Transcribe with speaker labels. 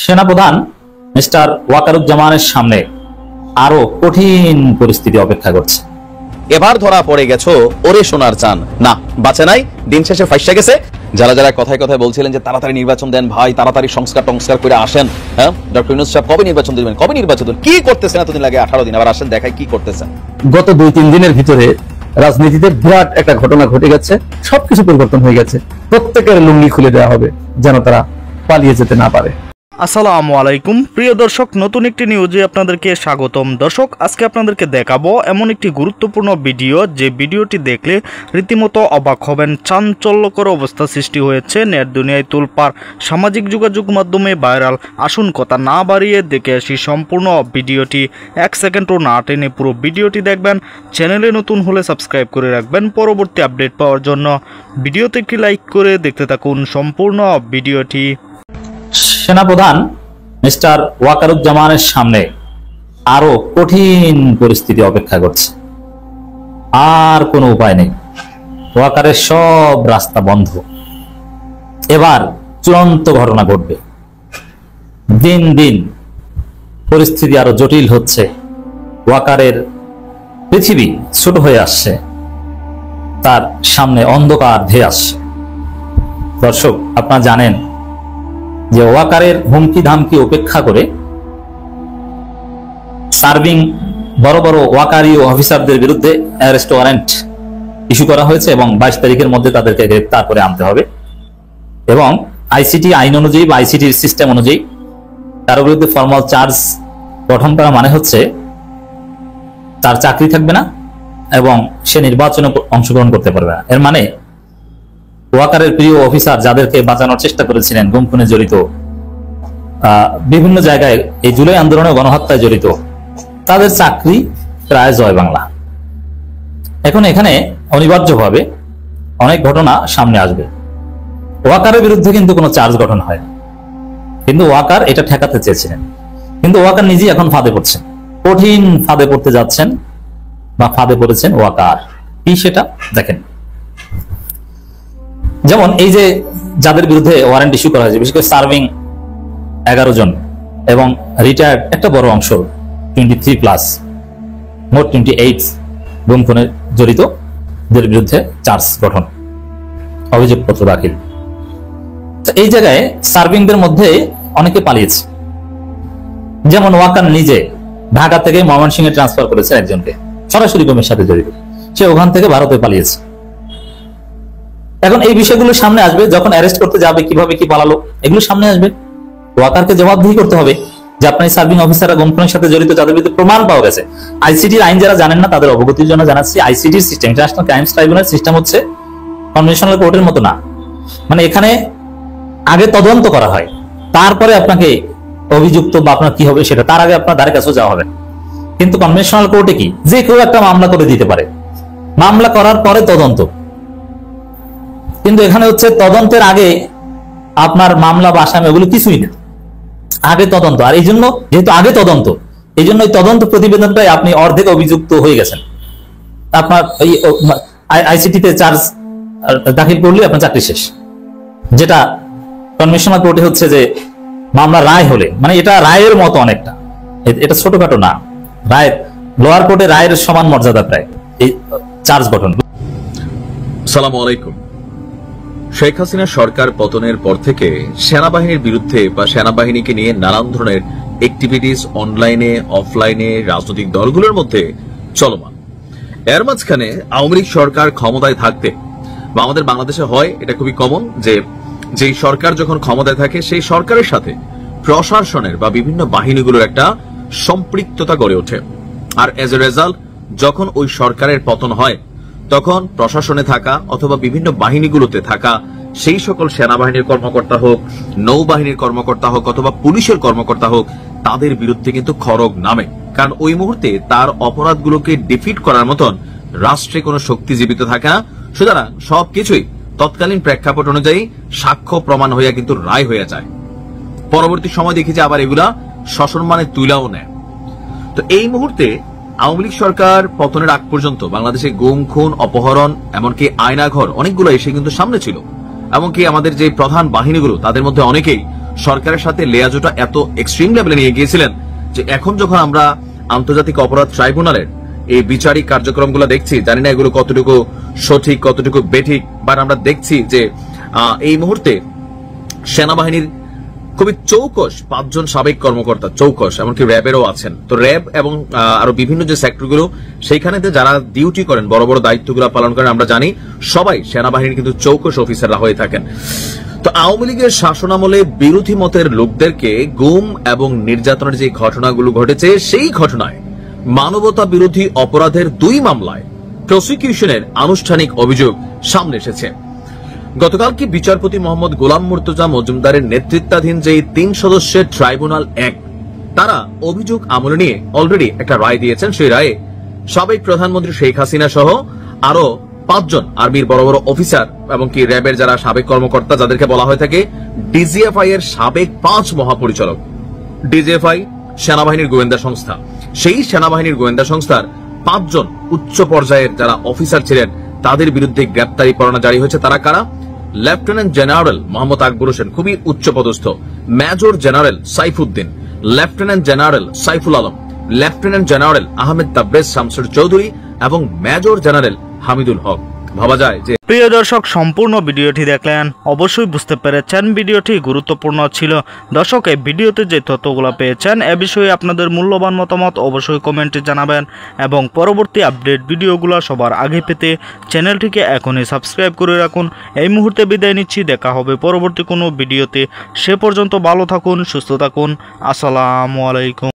Speaker 1: সেনাপ্রধান মিস্টার ওয়াকারুজ্জামানের সামনে আরো কঠিন পরিস্থিতি অপেক্ষা করছে।
Speaker 2: এবার ধরা পড়ে গেছো ওরে সোনার চান, না বাঁচে নাই, দিন শেষে ফাইসা গেছে। যারা যারা কথায় কথায় বলছিলেন যে তাড়াতাড়ি নির্বাচন দেন ভাই, তাড়াতাড়ি সংস্কার টংস্কার করে আসেন, হ্যাঁ ডক্টর ইউনূস সাহেব কবে নির্বাচন দিবেন, কবে নির্বাচন দেবেন, কি করতেছেন এতদিন লাগে 18 দিন, আবার আসেন দেখাই কি করতেছেন।
Speaker 3: গত 2-3 দিনের ভিতরে রাজনীতিতে বিরাট একটা ঘটনা ঘটে গেছে, সবকিছু পরিবর্তন হয়ে গেছে। প্রত্যেকের লুঙ্গি খুলে দেওয়া হবে যেন তারা পালিয়ে যেতে না পারে।
Speaker 4: আসসালামু আলাইকুম প্রিয় দর্শক, নতুন একটি নিউজে আপনাদেরকে স্বাগতম। দর্শক, আজকে আপনাদেরকে দেখাবো এমন একটি গুরুত্বপূর্ণ ভিডিও, যে ভিডিওটি দেখলে রীতিমতো অবাক হবেন। চাঞ্চল্যকর অবস্থা সৃষ্টি হয়েছে, নেট দুনিয়ায় তোলপাড়, সামাজিক যোগাযোগ মাধ্যমে ভাইরাল। আসুন কথা না বাড়িয়ে দেখে আসি সম্পূর্ণ ভিডিওটি। 1 সেকেন্ডও না টেনে পুরো ভিডিওটি দেখবেন। চ্যানেলে নতুন হলে সাবস্ক্রাইব করে রাখবেন পরবর্তী আপডেট পাওয়ার জন্য। ভিডিওতে একটি লাইক করে দেখতে থাকুন সম্পূর্ণ ভিডিওটি।
Speaker 1: সেনাপ্রধান মিস্টার ওয়াকারুজ্জামানের সামনে আরো কঠিন পরিস্থিতি অপেক্ষা করছে। আর কোনো উপায় নেই, ওয়াকারের সব রাস্তা বন্ধ। এবার চূড়ান্ত ঘটনা ঘটবে। দিন দিন পরিস্থিতি আরো জটিল হচ্ছে। ওয়াকারের পৃথিবী ছোট হয়ে আসছে, তার সামনে অন্ধকার ধেয়ে আসছে। দর্শক, আপনারা জানেন যে ওয়াকারের হুমকি ধামকি উপেক্ষা করে সার্ভিং বড় বড় ওয়াকারি অফিসারদের বিরুদ্ধে অ্যারেস্ট ওয়ারেন্ট ইস্যু করা হয়েছে এবং 22 তারিখের মধ্যে তাদেরকে গ্রেফতার করে আনতে হবে। এবং আইসিটি আইন অনুযায়ী বা আইসিটির সিস্টেম অনুযায়ী তার বিরুদ্ধে ফর্মাল চার্জ গঠন করা মানে হচ্ছে তার চাকরি থাকবে না এবং সে নির্বাচনে অংশগ্রহণ করতে পারবে না। এর মানে ওয়াকারের প্রিয় অফিসার যাদেরকে বাঁচানোর চেষ্টা করেছিলেন, গুম খুনে জড়িত, বিভিন্ন জায়গায় এই জুলাই আন্দোলনে গণহত্যায় জড়িত, তাদের চাকরি প্রায় জয় বাংলা। এখন এখানে অনিবার্যভাবে অনেক ঘটনা সামনে আসবে। ওয়াকারের বিরুদ্ধে কিন্তু কোনো চার্জ গঠন হয় না, কিন্তু ওয়াকার এটা ঠেকাতে চেয়েছিলেন। কিন্তু ওয়াকার নিজেই এখন ফাঁদে পড়ছেন, কঠিন ফাঁদে পড়তে যাচ্ছেন বা ফাঁদে পড়েছেন ওয়াকার। কি সেটা দেখেন। যেমন এই যে যাদের বিরুদ্ধে ওয়ারেন্ট ইস্যু করা হয়েছে, বিশেষ করে সার্ভিং 11 জন এবং রিটায়ার্ড একটা বড় অংশ 23+, মোট 28 গুম খুনে জড়িতদের বিরুদ্ধে চার্জ গঠন, অভিযোগপত্র দাখিল। এই জায়গায় সার্ভিংদের মধ্যে অনেকে পালিয়েছে। যেমন ওয়াকার নিজে ঢাকা থেকে ময়মনসিংহে ট্রান্সফার করেছে একজনকে, সরাসরি গুমের সাথে জড়িত, সে ওখান থেকে ভারতে পালিয়েছে। এখন এই বিষয়গুলো সামনে আসবে, যখন অ্যারেস্ট করতে যাবে কিভাবে কি পালালো এগুলো সামনে আসবে। ওয়াকারকে জবাবদিহি করতে হবে যে আপনার সার্ভিং অফিসাররা গুম খুনের সাথে জড়িত, যাদের বিরুদ্ধে প্রমাণ পাওয়া গেছে। আইসিটির আইন যারা জানেন না তাদের অবগতির জন্য জানাচ্ছি, আইসিটির system, international crimes tribunal system হচ্ছে কনভেনশনাল কোর্টের মতো না। মানে এখানে আগে তদন্ত করা হয়, তারপরে আপনাকে অভিযুক্ত বা আপনার কি হবে সেটা, তার আগে আপনার দ্বারে কাছেও যাওয়া হবে। কিন্তু কনভেনশনাল কোর্টে কি, যে কেউ একটা মামলা করে দিতে পারে, মামলা করার পরে তদন্ত। কিন্তু এখানে হচ্ছে তদন্তের আগে আপনার মামলা বা আসামি এগুলো কিছুই না, আগে তদন্ত। আর এই জন্য যেহেতু আগে তদন্ত, এই জন্য তদন্ত প্রতিবেদনটাই আপনি অর্ধেক অভিযুক্ত হয়ে গেছেন। আপনার আইসিটিতে চার্জ দাখিল করলে আপনার চাকরি শেষ। যেটা কনভেনশনাল কোর্টে হচ্ছে যে মামলা রায় হলে, মানে এটা রায়ের মতো অনেকটা, এটা ছোটখাটো না, রায়ের লোয়ার কোর্টে রায়ের সমান মর্যাদা প্রায় এই চার্জ গঠন।
Speaker 2: আসসালামু আলাইকুম। শেখ হাসিনা সরকার পতনের পর থেকে সেনাবাহিনীর বিরুদ্ধে বা সেনাবাহিনীকে নিয়ে নানান ধরনের অ্যাক্টিভিটিস অনলাইনে অফলাইনে রাজনৈতিক দলগুলোর মধ্যে চলমান। এর মাঝখানে আওয়ামী লীগ সরকার ক্ষমতায় থাকতে, বা আমাদের বাংলাদেশে হয় এটা খুবই কমন, যে যেই সরকার যখন ক্ষমতায় থাকে সেই সরকারের সাথে প্রশাসনের বা বিভিন্ন বাহিনীগুলোর একটা সম্পৃক্ততা গড়ে ওঠে। আর এজ এ রেজাল্ট যখন ওই সরকারের পতন হয়, তখন প্রশাসনে থাকা অথবা বিভিন্ন বাহিনীগুলোতে থাকা সেই সকল সেনাবাহিনীর কর্মকর্তা হোক, নৌবাহিনীর কর্মকর্তা হোক অথবা পুলিশের কর্মকর্তা হোক, তাদের বিরুদ্ধে কিন্তু খড়গ নামে। কারণ ওই মুহূর্তে তার অপরাধগুলোকে ডিফিট করার মতন রাষ্ট্রে কোনো শক্তি জীবিত থাকে না। সুতরাং সবকিছুই তৎকালীন প্রেক্ষাপট অনুযায়ী সাক্ষ্য প্রমাণ হইয়া কিন্তু রায় হয়ে যায়। পরবর্তী সময় দেখি যে আবার এগুলা সসম্মানে তুলাও নেয়। তো এই মুহূর্তে আওয়ামী লীগ সরকার পতনের আগ পর্যন্ত বাংলাদেশে গুম খুন অপহরণ এমনকি আয়নাঘর অনেকগুলো এসে কিন্তু সামনে ছিল। এমনকি আমাদের যে প্রধান বাহিনীগুলো তাদের মধ্যে অনেকেই সরকারের সাথে লেয়াজোটা এত এক্সট্রিম লেভেলে নিয়ে গিয়েছিলেন যে এখন যখন আমরা আন্তর্জাতিক অপরাধ ট্রাইব্যুনালের এই বিচারিক কার্যক্রমগুলো দেখছি, জানি না এগুলো কতটুকু সঠিক কতটুকু বেঠিক, বাট আমরা দেখছি যে এই মুহূর্তে সেনাবাহিনীর খুবই চৌকস 5 জন সাবেক কর্মকর্তা, চৌকস, এমনকি র্যাবেরও আছেন। তো র্যাব এবং আরো বিভিন্ন যে সেক্টরগুলো সেইখানেতে যারা ডিউটি করেন, বড় বড় দায়িত্বগুলো পালন করেন, আমরা জানি সবাই সেনাবাহিনীর কিন্তু চৌকস অফিসাররা হয়ে থাকেন। তো আওয়ামী লীগের শাসনামলে বিরোধী মতের লোকদেরকে গুম এবং নির্যাতনের যে ঘটনাগুলো ঘটেছে, সেই ঘটনায় মানবতা বিরোধী অপরাধের 2 মামলায় প্রসিকিউশনের আনুষ্ঠানিক অভিযোগ সামনে এসেছে। গতকালকে বিচারপতি মোহাম্মদ গোলাম মুর্তজা মজুমদারের নেতৃত্বাধীন যে 3 সদস্যের ট্রাইব্যুনাল 1 তারা অভিযোগ আমলে নিয়ে অলরেডি একটা রায় দিয়েছেন। সেই রায়ে সাবেক প্রধানমন্ত্রী শেখ হাসিনা সহ আরো 5 জন আর্মির বড় বড় অফিসার এবং কি র্যাবের যারা সাবেক কর্মকর্তা, যাদেরকে বলা হয়ে থাকে ডিজিএফআই এর সাবেক 5 মহাপরিচালক। ডিজিএফআই সেনাবাহিনীর গোয়েন্দা সংস্থা, সেই সেনাবাহিনীর গোয়েন্দা সংস্থার 5 জন উচ্চ পর্যায়ের যারা অফিসার ছিলেন তাদের বিরুদ্ধে গ্রেপ্তারি পরোয়ানা জারি হয়েছে। তারা কারা? লেফটেন্যান্ট জেনারেল মোহাম্মদ আকবর হোসেন, খুবই উচ্চ পদস্থ, major general Saifuddin, lieutenant general Saiful Alam, lieutenant general Ahmed Tabrez Shamsur Chowdhury এবং মেজর জেনারেল হামিদুল হক। ভাবা যায় যে
Speaker 4: প্রিয় দর্শক, সম্পূর্ণ ভিডিওটি দেখলেন, অবশ্যই বুঝতে পেরেছেন ভিডিওটি গুরুত্বপূর্ণ ছিল। দর্শক, এই ভিডিওতে যে তথ্যগুলো পেয়েছেন এ বিষয়ে আপনাদের মূল্যবান মতামত অবশ্যই কমেন্টে জানাবেন এবং পরবর্তী আপডেট ভিডিওগুলো সবার আগে পেতে চ্যানেলটিকে এখনই সাবস্ক্রাইব করে রাখুন। এই মুহূর্তে বিদায় নিচ্ছি, দেখা হবে পরবর্তী কোনো ভিডিওতে। সে পর্যন্ত ভালো থাকুন, সুস্থ থাকুন। আসসালামু আলাইকুম।